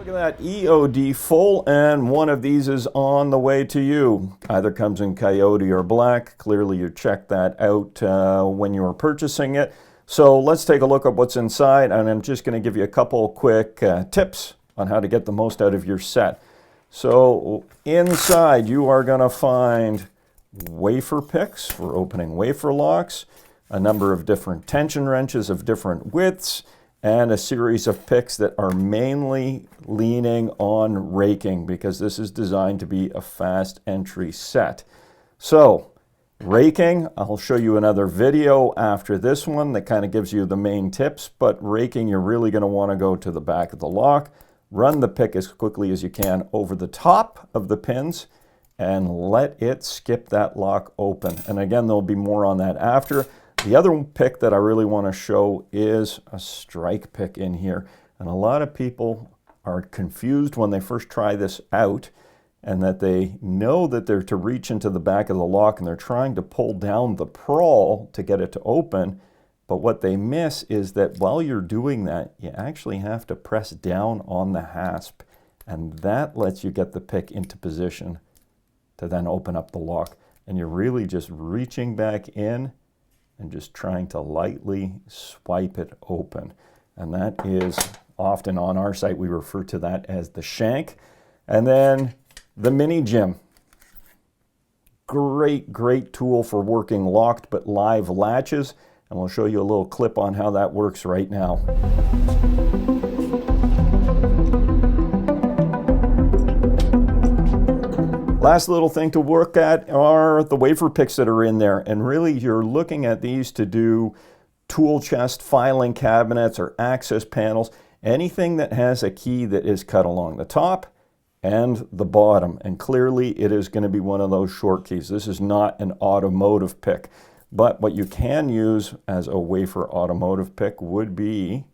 Look at that EOD full, and one of these is on the way to you. Either comes in coyote or black. Clearly you checked that out when you were purchasing it. So let's take a look at what's inside, and I'm just going to give you a couple quick tips on how to get the most out of your set. So inside you are going to find wafer picks for opening wafer locks, a number of different tension wrenches of different widths, and a series of picks that are mainly leaning on raking because this is designed to be a fast entry set. So raking, I'll show you another video after this one that kind of gives you the main tips, but raking, you're really going to want to go to the back of the lock, run the pick as quickly as you can over the top of the pins, and let it skip that lock open. And again, there'll be more on that after. The other pick that I really want to show is a strike pick in here. And a lot of people are confused when they first try this out, and that they know that they're to reach into the back of the lock and they're trying to pull down the prowl to get it to open. But what they miss is that while you're doing that, you actually have to press down on the hasp, and that lets you get the pick into position to then open up the lock. And you're really just reaching back in and just trying to lightly swipe it open. And that is often on our site, we refer to that as the shank. And then the mini gym. Great tool for working locked but live latches. And we'll show you a little clip on how that works right now. Last little thing to look at are the wafer picks that are in there. And really you're looking at these to do tool chest, filing cabinets, or access panels. Anything that has a key that is cut along the top and the bottom. And clearly it is going to be one of those short keys. This is not an automotive pick. But what you can use as a wafer automotive pick would be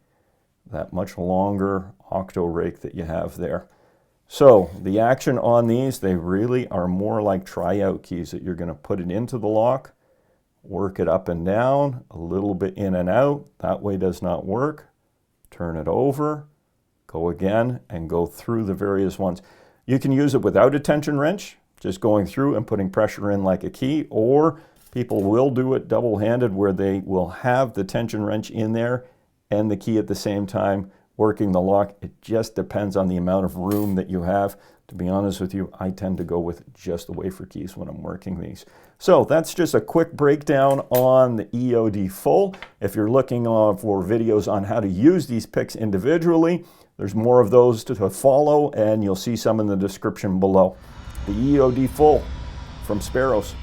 that much longer octo rake that you have there. So the action on these, they really are more like tryout keys that you're going to put it into the lock, work it up and down, a little bit in and out. That way does not work. Turn it over, go again, and go through the various ones. You can use it without a tension wrench, just going through and putting pressure in like a key, or people will do it double-handed where they will have the tension wrench in there and the key at the same time, working the lock. It just depends on the amount of room that you have. To be honest with you, I tend to go with just the wafer keys when I'm working these. So that's just a quick breakdown on the EOD full. If you're looking for videos on how to use these picks individually, there's more of those to follow, and you'll see some in the description below. The EOD full from Sparrows.